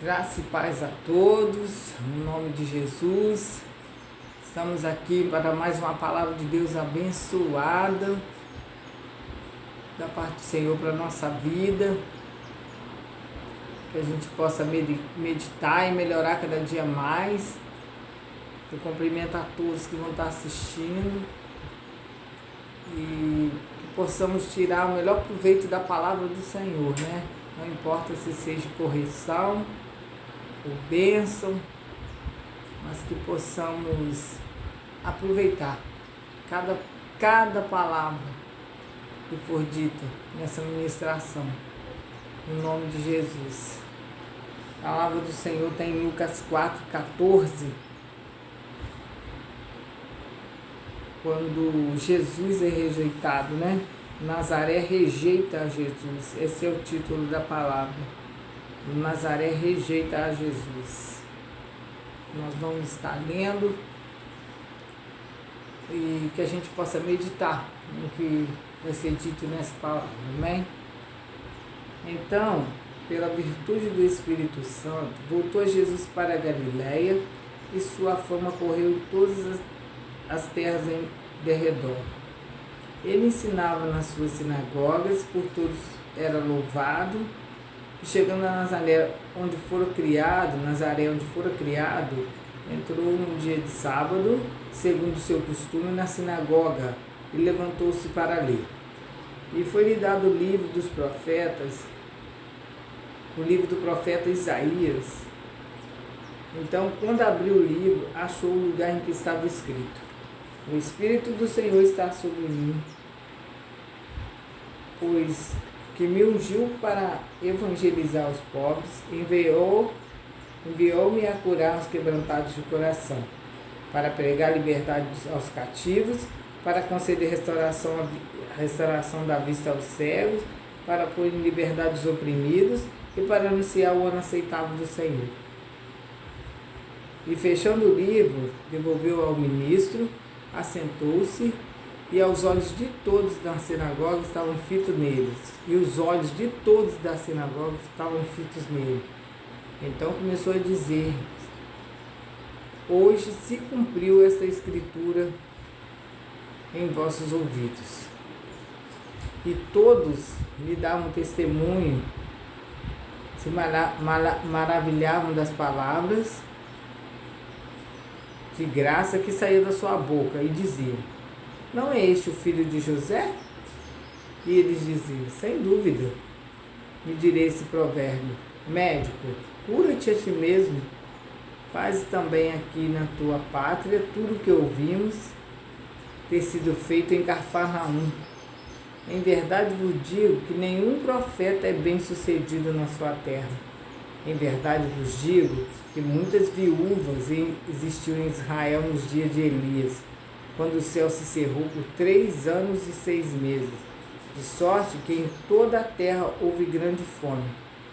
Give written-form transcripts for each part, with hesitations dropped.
Graça e paz a todos, no nome de Jesus. Estamos aqui para mais uma palavra de Deus abençoada da parte do Senhor para a nossa vida, que a gente possa meditar e melhorar cada dia mais. Eu cumprimento a todos que vão estar assistindo e que possamos tirar o melhor proveito da palavra do Senhor, né? Não importa se seja correção ou bênção, mas que possamos aproveitar cada palavra que for dita nessa ministração, no nome de Jesus. A palavra do Senhor está em Lucas 4,14, quando Jesus é rejeitado, né? Nazaré rejeita a Jesus, esse é o título da palavra. Nazaré rejeita a Jesus. Nós vamos estar lendo e que a gente possa meditar no que vai ser dito nessa palavra, amém? Então, pela virtude do Espírito Santo, voltou Jesus para a Galiléia e sua fama correu em todas as terras em derredor. Ele ensinava nas suas sinagogas, por todos era louvado. E chegando a Nazaré, onde fora criado, entrou num dia de sábado, segundo o seu costume, na sinagoga, e levantou-se para ler. E foi-lhe dado o livro dos profetas, o livro do profeta Isaías. Então, quando abriu o livro, achou o lugar em que estava escrito: o Espírito do Senhor está sobre mim, pois que me ungiu para evangelizar os pobres, enviou-me a curar os quebrantados de coração, para pregar liberdade aos cativos, para conceder restauração da vista aos cegos, para pôr em liberdade os oprimidos e para anunciar o ano aceitável do Senhor. E fechando o livro, devolveu ao ministro, assentou-se, e aos olhos de todos da sinagoga estavam fitos neles. E os olhos de todos da sinagoga estavam fitos nele. Então começou a dizer: hoje se cumpriu esta escritura em vossos ouvidos. E todos lhe davam testemunho, se maravilhavam das palavras de graça que saía da sua boca, e diziam: não é este o filho de José? E eles diziam: sem dúvida. Me direi esse provérbio: médico, cura-te a ti mesmo. Faz também aqui na tua pátria tudo o que ouvimos ter sido feito em Cafarnaum. Em verdade vos digo que nenhum profeta é bem sucedido na sua terra. Em verdade vos digo que muitas viúvas existiam em Israel nos dias de Elias, quando o céu se cerrou por 3 anos e 6 meses, de sorte que em toda a terra houve grande fome,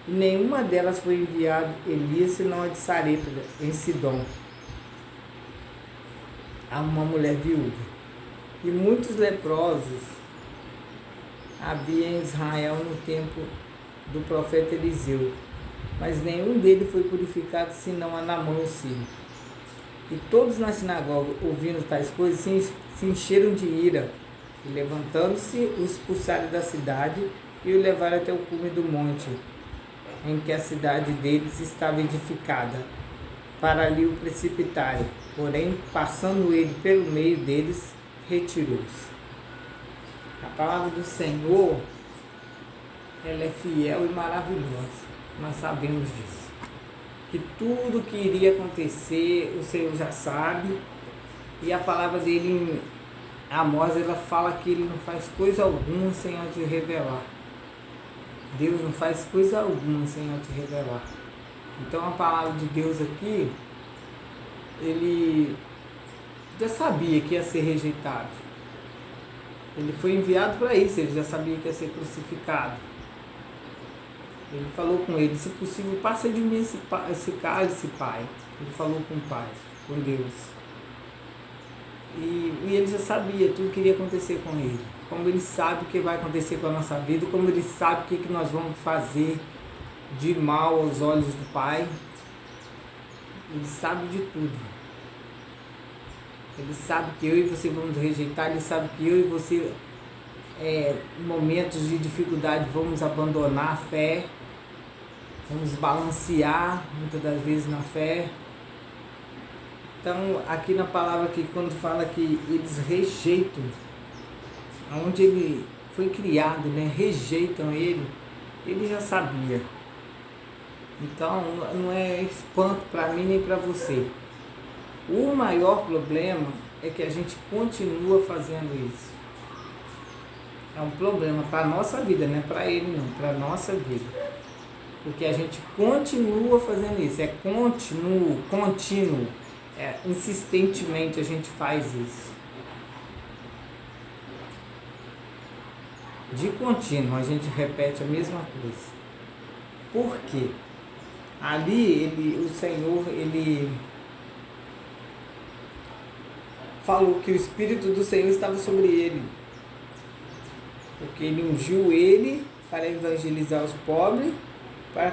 e nenhuma delas foi enviado Elias, senão a de Sarepta, em Sidom, a uma mulher viúva. E muitos leprosos havia em Israel no tempo do profeta Eliseu, mas nenhum deles foi purificado, senão Anamã o sírio. E todos na sinagoga, ouvindo tais coisas, se encheram de ira, e levantando-se, o expulsaram da cidade e o levaram até o cume do monte, em que a cidade deles estava edificada, para ali o precipitarem. Porém, passando ele pelo meio deles, retirou-se. A palavra do Senhor, ela é fiel e maravilhosa, nós sabemos disso. Que tudo que iria acontecer, o Senhor já sabe, e a palavra dele em Amós, ela fala que ele não faz coisa alguma sem antes revelar. Deus não faz coisa alguma sem antes revelar. Então a palavra de Deus aqui, ele já sabia que ia ser rejeitado. Ele foi enviado para isso, ele já sabia que ia ser crucificado. Ele falou com ele: se possível, passa de mim esse cálice, Pai. Ele falou com o Pai, com Deus. E ele já sabia tudo que iria acontecer com ele. Como ele sabe o que vai acontecer com a nossa vida, como ele sabe o que nós vamos fazer de mal aos olhos do Pai. Ele sabe de tudo. Ele sabe que eu e você vamos rejeitar, Ele sabe que eu e você, em momentos de dificuldade, vamos abandonar a fé, vamos balancear muitas das vezes na fé. Então, aqui na palavra, que quando fala que eles rejeitam, onde ele foi criado, né, rejeitam ele já sabia. Então, não é espanto para mim nem para você. O maior problema é que a gente continua fazendo isso. É um problema para a nossa vida, não é para ele não, para a nossa vida. Porque a gente continua fazendo isso, é contínuo, insistentemente a gente faz isso. De contínuo a gente repete a mesma coisa. Por quê? Ali o Senhor, ele falou que o Espírito do Senhor estava sobre ele, porque ele ungiu ele para evangelizar os pobres, para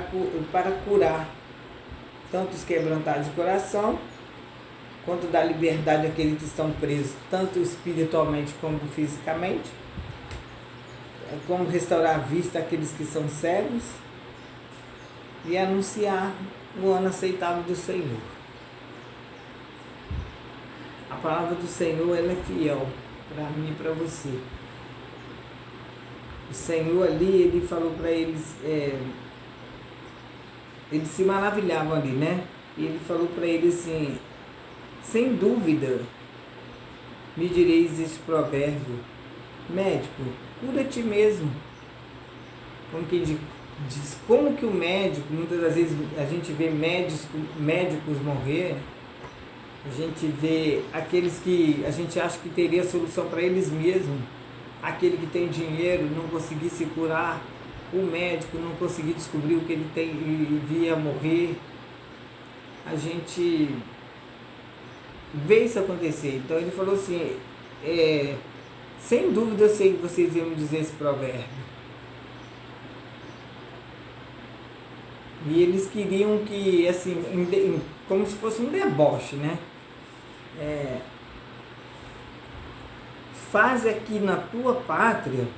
curar tanto os quebrantados de coração, quanto dar liberdade àqueles que estão presos, tanto espiritualmente como fisicamente, como restaurar a vista àqueles que são cegos, e anunciar o ano aceitável do Senhor. A palavra do Senhor, ela é fiel para mim e para você. O Senhor ali, ele falou para eles, eles se maravilhavam ali, né? E ele falou para eles assim: sem dúvida me direis esse provérbio, médico, cura a ti mesmo. Como quem diz, como que o médico, muitas das vezes a gente vê médicos morrer, a gente vê aqueles que a gente acha que teria solução para eles mesmos, aquele que tem dinheiro não conseguir se curar, o médico não conseguir descobrir o que ele tem e via morrer. A gente vê isso acontecer. Então ele falou assim, sem dúvida eu sei que vocês iam me dizer esse provérbio. E eles queriam que, assim, como se fosse um deboche, né? Faz aqui na tua pátria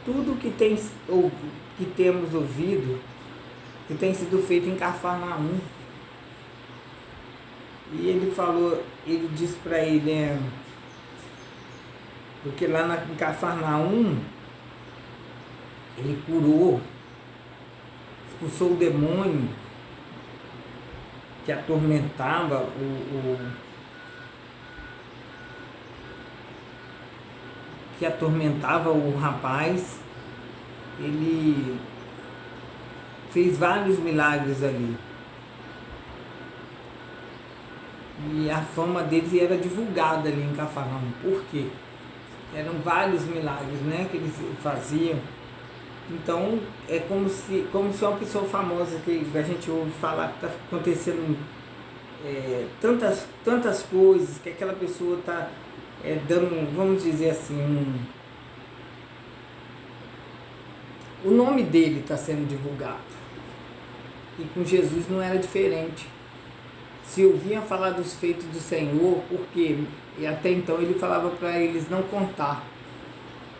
tudo que temos ouvido, que tem sido feito em Cafarnaum. E ele falou, ele disse para ele, porque lá em Cafarnaum, ele curou, expulsou o demônio que atormentava o rapaz. Ele fez vários milagres ali. E a fama deles era divulgada ali em Cafarnaum. Por quê? Eram vários milagres, né, que eles faziam. Então, é como se uma pessoa famosa que a gente ouve falar que está acontecendo tantas coisas, que aquela pessoa está dando, vamos dizer assim, o nome dele está sendo divulgado. E com Jesus não era diferente. Se ouviam falar dos feitos do Senhor, porque até então ele falava para eles não contar.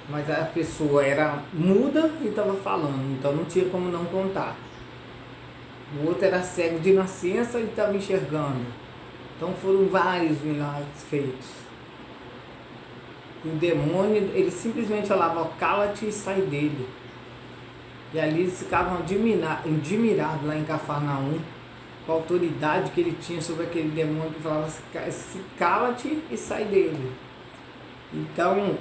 Mas a pessoa era muda e estava falando, então não tinha como não contar. O outro era cego de nascença e estava enxergando. Então foram vários milagres feitos. E o demônio, ele simplesmente falava, cala-te e sai dele. E ali eles ficavam admirados lá em Cafarnaum, com a autoridade que ele tinha sobre aquele demônio que falava, cala-te e sai dele. Então,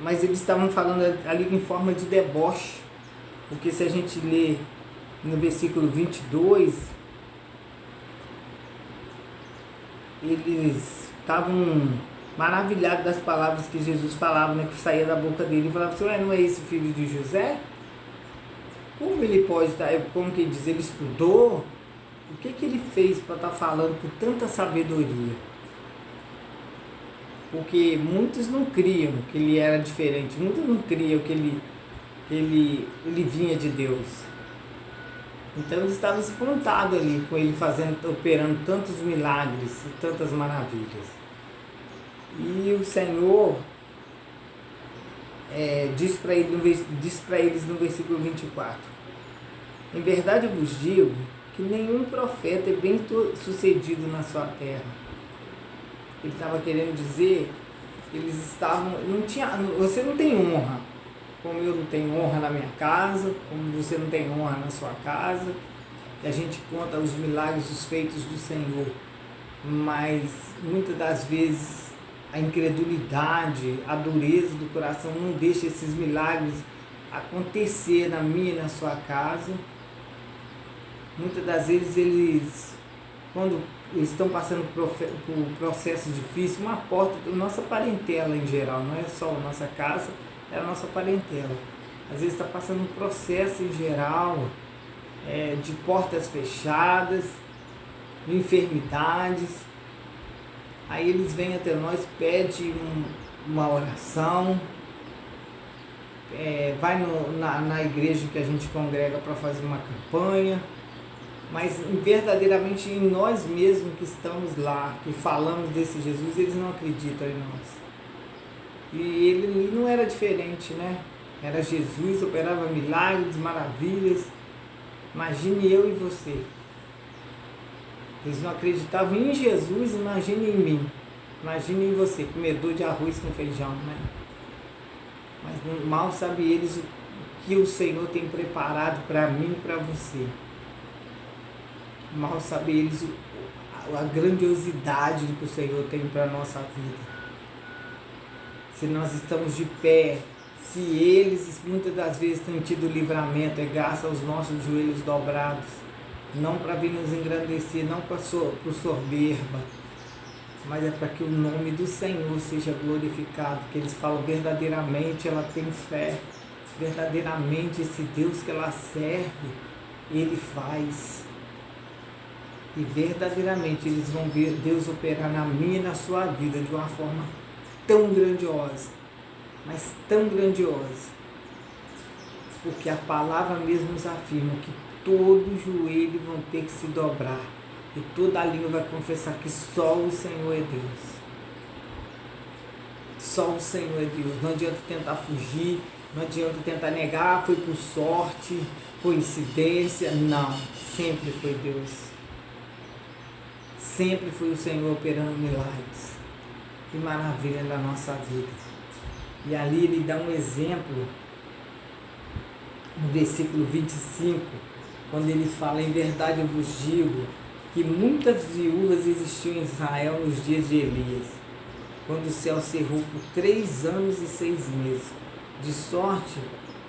mas eles estavam falando ali em forma de deboche, porque se a gente ler no versículo 22, eles estavam maravilhados das palavras que Jesus falava, né, que saía da boca dele, e falavam assim, não é esse filho de José? Como ele pode estar, como que diz, ele estudou? O que ele fez para estar falando com tanta sabedoria? Porque muitos não criam que ele era diferente, muitos não criam que ele vinha de Deus. Então eles estavam espantados ali com ele operando tantos milagres e tantas maravilhas. E o Senhor diz para eles no versículo 24: em verdade eu vos digo que nenhum profeta é bem sucedido na sua terra. Ele estava querendo dizer, eles estavam, você não tem honra, como eu não tenho honra na minha casa, como você não tem honra na sua casa, e a gente conta os milagres, os feitos do Senhor, mas muitas das vezes a incredulidade, a dureza do coração não deixa esses milagres acontecer na minha e na sua casa. Muitas das vezes eles, quando estão passando por processo difícil, uma porta da nossa parentela em geral, não é só a nossa casa, é a nossa parentela. Às vezes está passando um processo em geral de portas fechadas, de enfermidades. Aí eles vêm até nós, pedem uma oração, vai na igreja que a gente congrega para fazer uma campanha, mas verdadeiramente em nós mesmos que estamos lá, que falamos desse Jesus, eles não acreditam em nós. E ele não era diferente, né? Era Jesus, operava milagres, maravilhas. Imagine eu e você. Eles não acreditavam em Jesus, imagine em mim. Imagine em você, comedor de arroz com feijão, né? Mas mal sabem eles o que o Senhor tem preparado para mim e para você. Mal sabem eles a grandiosidade que o Senhor tem para a nossa vida. Se nós estamos de pé, se eles muitas das vezes têm tido livramento, graças aos nossos joelhos dobrados, não para vir nos engrandecer, não para por soberba, mas é para que o nome do Senhor seja glorificado, que eles falam verdadeiramente ela tem fé, verdadeiramente esse Deus que ela serve, Ele faz. E verdadeiramente eles vão ver Deus operar na minha e na sua vida de uma forma tão grandiosa, mas tão grandiosa, porque a palavra mesmo nos afirma que todo joelho vão ter que se dobrar e toda língua vai confessar que só o Senhor é Deus. Só o Senhor é Deus. Não adianta tentar fugir, não adianta tentar negar, foi por sorte, coincidência, não, sempre foi Deus. Sempre foi o Senhor operando milagres e maravilha na nossa vida. E ali ele dá um exemplo no versículo 25, quando ele fala: em verdade eu vos digo que muitas viúvas existiam em Israel nos dias de Elias, quando o céu cerrou por 3 anos e 6 meses, de sorte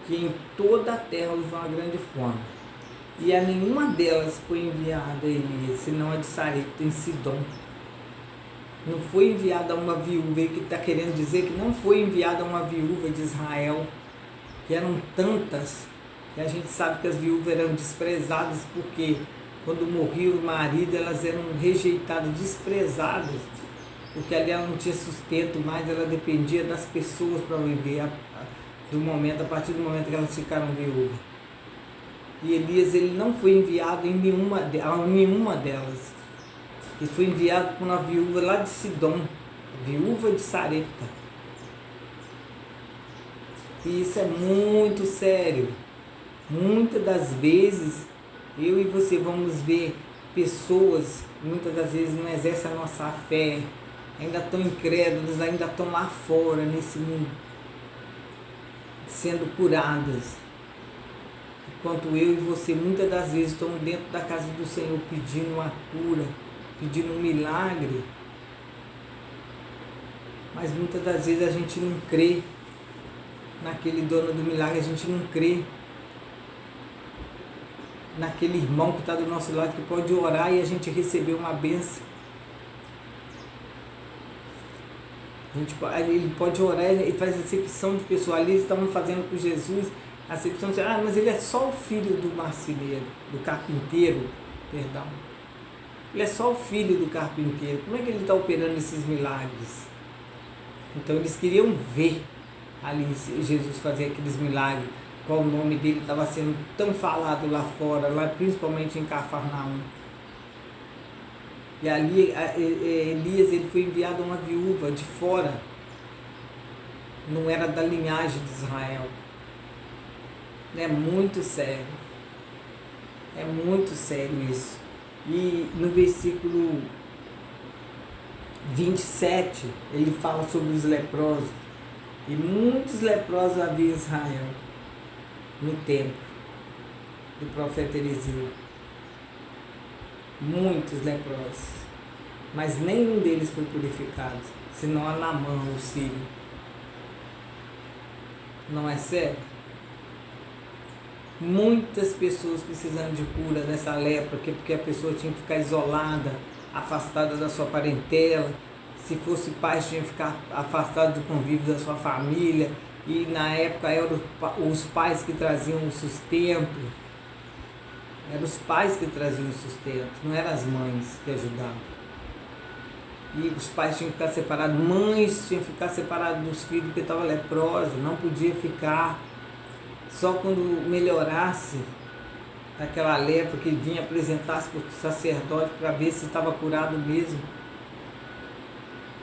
que em toda a terra houve uma grande fome. E a nenhuma delas foi enviada a Elias, senão a de Sarepta em Sidom. Não foi enviada uma viúva, que está querendo dizer que não foi enviada uma viúva de Israel, que eram tantas, e a gente sabe que as viúvas eram desprezadas, porque quando morria o marido, elas eram rejeitadas, desprezadas, porque ali ela não tinha sustento mais, ela dependia das pessoas para viver a partir do momento que elas ficaram viúvas. E Elias, ele não foi enviado em nenhuma delas. Ele foi enviado por uma viúva lá de Sidom, viúva de Sarepta. E isso é muito sério. Muitas das vezes, eu e você vamos ver pessoas, muitas das vezes não exercem a nossa fé, ainda estão incrédulas, ainda estão lá fora, nesse mundo, sendo curadas. Enquanto eu e você, muitas das vezes, estamos dentro da casa do Senhor pedindo uma cura, pedindo um milagre, mas muitas das vezes a gente não crê naquele dono do milagre, a gente não crê naquele irmão que está do nosso lado, que pode orar e a gente receber uma bênção. Ele pode orar e faz acepção de pessoa. Ali estamos fazendo com Jesus a acepção de, mas ele é só o filho do marceneiro, do carpinteiro, perdão. Ele é só o filho do carpinteiro. Como é que ele está operando esses milagres? Então eles queriam ver ali Jesus fazer aqueles milagres. qual o nome dele estava sendo tão falado lá fora, lá principalmente em Cafarnaum. E ali Elias ele foi enviado a uma viúva de fora, não era da linhagem de Israel. É muito sério. É muito sério isso. E no versículo 27, ele fala sobre os leprosos. E muitos leprosos havia em Israel no tempo do profeta Eliseu. Muitos leprosos. Mas nenhum deles foi purificado, senão a Naamã, o sírio. Não é sério? Muitas pessoas precisando de cura dessa lepra, porque a pessoa tinha que ficar isolada, afastada da sua parentela. Se fosse pai, tinha que ficar afastado do convívio da sua família. E na época eram os pais que traziam o sustento. Eram os pais que traziam o sustento, não eram as mães que ajudavam. E os pais tinham que ficar separados, mães tinham que ficar separadas dos filhos porque estavam leprosos, não podia ficar. Só quando melhorasse aquela lepra, que vinha apresentar-se para o sacerdote para ver se estava curado mesmo,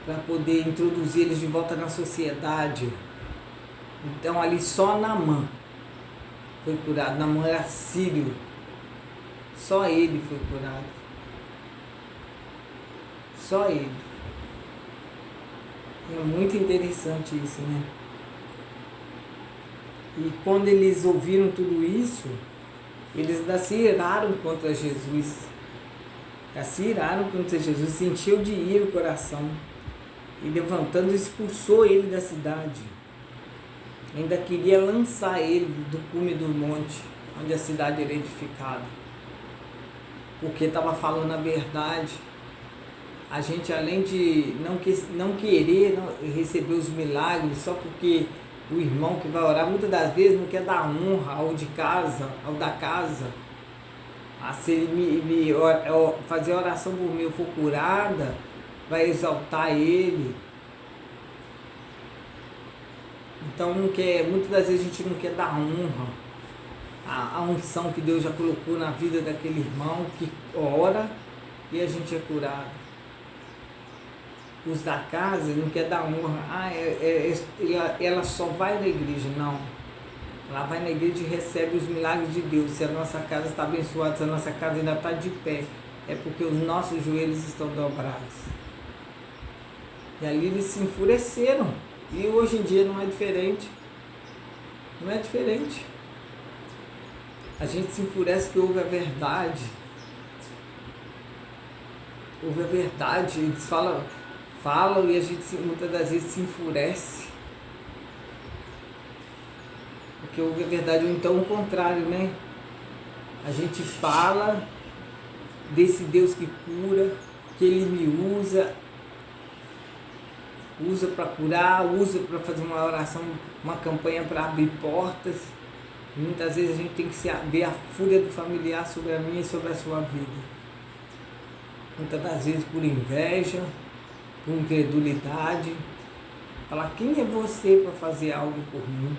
para poder introduzir eles de volta na sociedade. Então ali só Naamã foi curado. Naamã era sírio, só ele foi curado. Só ele. É muito interessante isso, né? E quando eles ouviram tudo isso, eles ainda se iraram contra Jesus. Se iraram contra Jesus, se encheu de ira o coração. E levantando, expulsou ele da cidade. Ainda queria lançar ele do cume do monte, onde a cidade era edificada. Porque estava falando a verdade. A gente, além de não querer receber os milagres, só porque o irmão que vai orar, muitas das vezes não quer dar honra ao de casa, ao da casa. Se ele fazer a oração por mim, eu for curada, vai exaltar ele. Então muitas das vezes a gente não quer dar honra à unção que Deus já colocou na vida daquele irmão que ora e a gente é curado. Os da casa não quer dar honra. Ela só vai na igreja. Não. Ela vai na igreja e recebe os milagres de Deus. Se a nossa casa está abençoada, se a nossa casa ainda está de pé, é porque os nossos joelhos estão dobrados. E ali eles se enfureceram. E hoje em dia não é diferente. Não é diferente. A gente se enfurece que ouve a verdade. Ouve a verdade. Eles falam e a gente muitas das vezes se enfurece. Porque ouve a verdade, ou então o contrário, né? A gente fala desse Deus que cura, que Ele me usa para curar, usa para fazer uma oração, uma campanha para abrir portas. E muitas vezes a gente tem que ver a fúria do familiar sobre a minha e sobre a sua vida. Muitas das vezes por inveja, por incredulidade. Falar, quem é você para fazer algo por mim?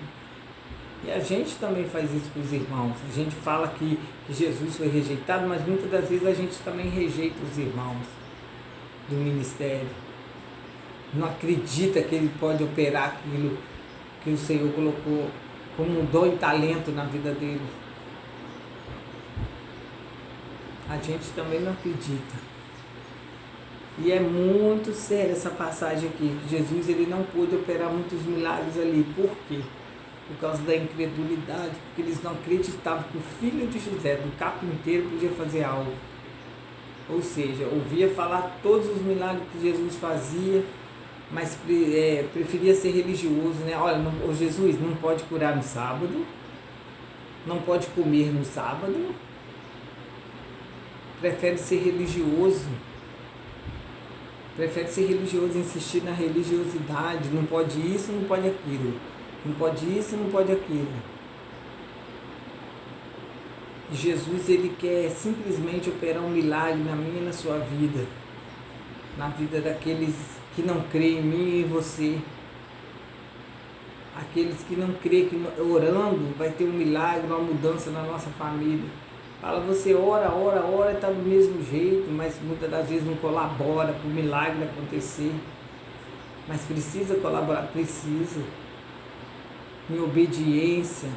E a gente também faz isso com os irmãos. A gente fala que Jesus foi rejeitado, mas muitas das vezes a gente também rejeita os irmãos do ministério. Não acredita que ele pode operar aquilo que o Senhor colocou como um dom e talento na vida dele. A gente também não acredita. E é muito séria essa passagem aqui, que Jesus ele não pôde operar muitos milagres ali. Por quê? Por causa da incredulidade, porque eles não acreditavam que o filho de José, do carpinteiro, podia fazer algo. Ou seja, ouvia falar todos os milagres que Jesus fazia, mas preferia ser religioso, né? Olha, Jesus não pode curar no sábado, não pode comer no sábado, prefere ser religioso, insistir na religiosidade, não pode isso, não pode aquilo, não pode isso, não pode aquilo. Jesus, ele quer simplesmente operar um milagre na minha e na sua vida, na vida daqueles que não creem em mim e em você. Aqueles que não creem que orando vai ter um milagre, uma mudança na nossa família. Fala, você ora e está do mesmo jeito, mas muitas das vezes não colabora para o milagre acontecer. Mas precisa colaborar, precisa. Em obediência,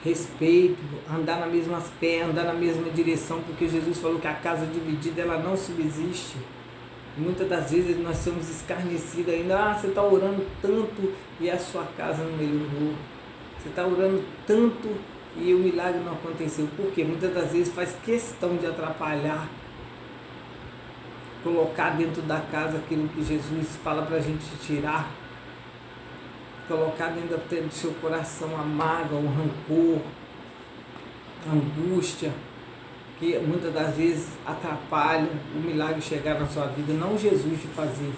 respeito, andar na mesma pé, andar na mesma direção, porque Jesus falou que a casa dividida ela não subsiste. E muitas das vezes nós somos escarnecidos ainda. Você está orando tanto e a sua casa não melhorou. Você está orando tanto e o milagre não aconteceu. Por quê? Muitas das vezes faz questão de atrapalhar, colocar dentro da casa aquilo que Jesus fala para a gente tirar, colocar dentro do seu coração a mágoa, o rancor, a angústia, que muitas das vezes atrapalha o milagre chegar na sua vida, não Jesus de fazer.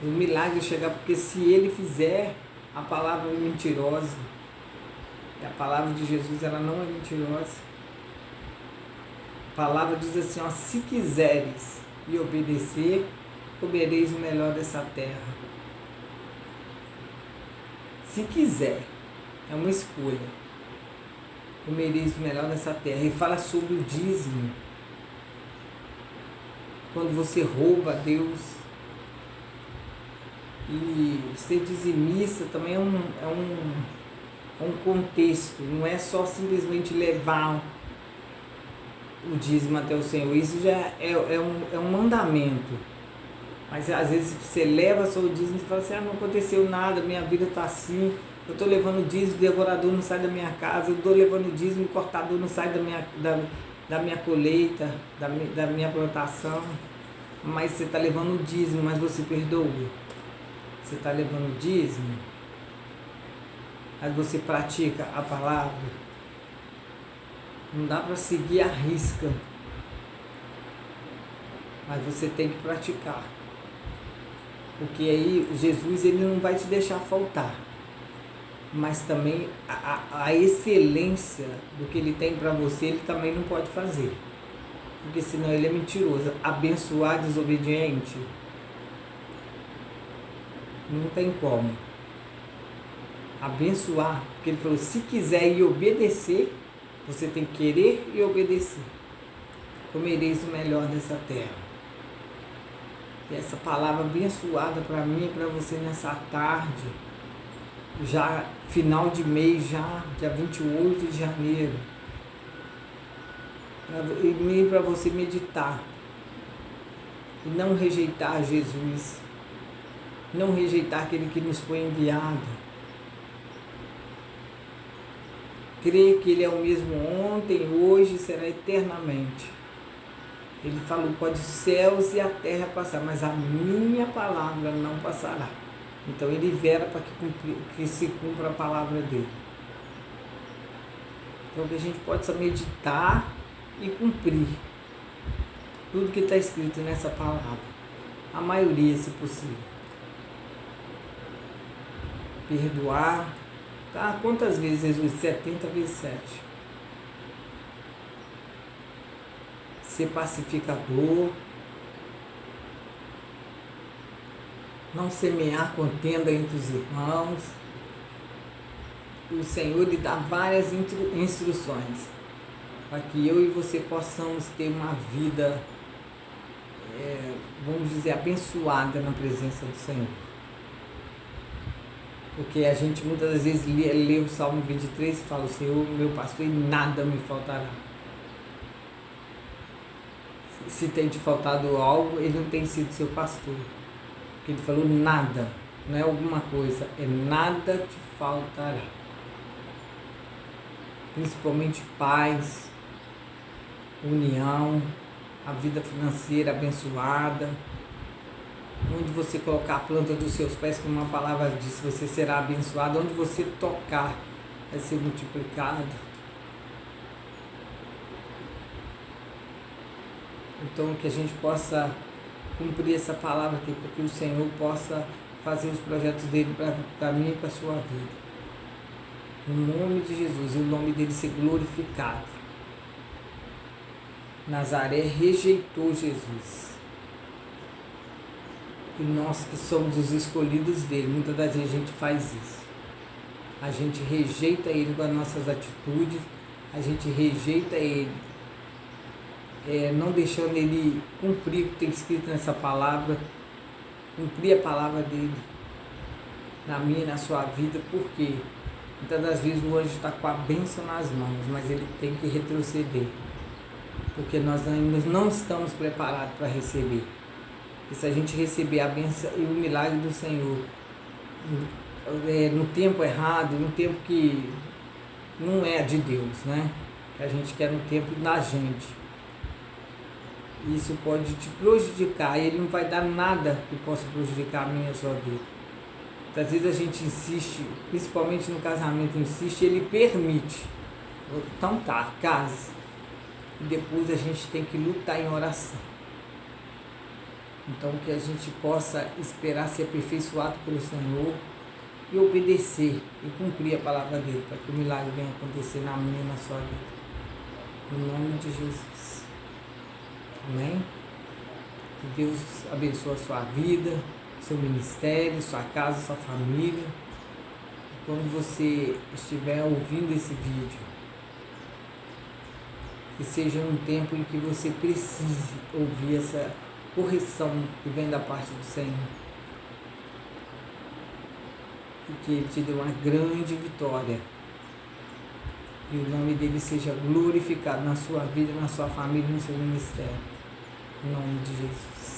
O milagre chegar, porque se ele fizer, a palavra é mentirosa. E a palavra de Jesus, ela não é mentirosa. A palavra diz assim, ó, se quiseres e obedecer, comereis o melhor dessa terra. Se quiser, é uma escolha. Comereis o melhor dessa terra. E fala sobre o dízimo. Quando você rouba a Deus. E ser dizimista também é um contexto. Não é só simplesmente levar o dízimo até o Senhor. Isso já é um mandamento. Mas às vezes você leva só o dízimo e fala assim, não aconteceu nada, minha vida está assim, eu estou levando o dízimo, o devorador não sai da minha casa, eu estou levando o dízimo, o cortador não sai da minha colheita, da minha plantação. Mas você está levando o dízimo, mas você perdoa. Você está levando o dízimo, mas você pratica a palavra. Não dá para seguir a risca, mas você tem que praticar. Porque aí Jesus ele não vai te deixar faltar, mas também a excelência do que ele tem para você, ele também não pode fazer, porque senão ele é mentiroso. Abençoar desobediente, não tem como. Abençoar, porque ele falou, se quiser e obedecer, você tem que querer e obedecer. Comereis o melhor dessa terra. E essa palavra abençoada para mim e para você nessa tarde, já final de mês, já dia 28 de janeiro, e para você meditar e não rejeitar Jesus, não rejeitar aquele que nos foi enviado, crer que ele é o mesmo ontem, hoje e será eternamente. Ele falou, pode os céus e a terra passar, mas a minha palavra não passará. Então ele vera para que se cumpra a palavra dele. Então que a gente possa meditar e cumprir tudo que está escrito nessa palavra. A maioria, se possível. Perdoar. Tá? Quantas vezes Jesus? 70 vezes 7. Ser pacificador, não semear contenda entre os irmãos. O Senhor lhe dá várias instruções para que eu e você possamos ter uma vida, vamos dizer, abençoada na presença do Senhor. Porque a gente muitas vezes lê o Salmo 23 e fala, o Senhor, meu pastor, e nada me faltará. Se tem te faltado algo, ele não tem sido seu pastor. Porque ele falou nada, não é alguma coisa, é nada te faltará. Principalmente paz, união, a vida financeira abençoada. Onde você colocar a planta dos seus pés, como uma palavra diz, você será abençoado. Onde você tocar, vai ser multiplicado. Então, que a gente possa cumprir essa palavra aqui, para que o Senhor possa fazer os projetos dele para mim e para a sua vida. Em nome de Jesus, e o nome dele ser glorificado. Nazaré rejeitou Jesus. E nós que somos os escolhidos dele, muitas das vezes a gente faz isso. A gente rejeita ele com as nossas atitudes, a gente rejeita ele, não deixando ele cumprir o que tem escrito nessa palavra, cumprir a palavra dele na minha e na sua vida, porque muitas das vezes o anjo está com a bênção nas mãos, mas ele tem que retroceder, porque nós ainda não estamos preparados para receber. E se a gente receber a bênção e o milagre do Senhor no tempo errado, no tempo que não é de Deus, né? Que a gente quer no tempo da gente, isso pode te prejudicar, e ele não vai dar nada que possa prejudicar a minha e a sua vida. Às vezes a gente insiste, principalmente no casamento, insiste, ele permite. Então tá, case. E depois a gente tem que lutar em oração. Então que a gente possa esperar ser aperfeiçoado pelo Senhor e obedecer e cumprir a palavra dele, para que o milagre venha acontecer na minha e na sua vida. No nome de Jesus. Amém? Que Deus abençoe a sua vida, seu ministério, sua casa, sua família. E quando você estiver ouvindo esse vídeo, que seja um tempo em que você precise ouvir essa correção que vem da parte do Senhor. E que Ele te dê uma grande vitória. E o nome dele seja glorificado na sua vida, na sua família, no seu ministério. Em nome de Jesus.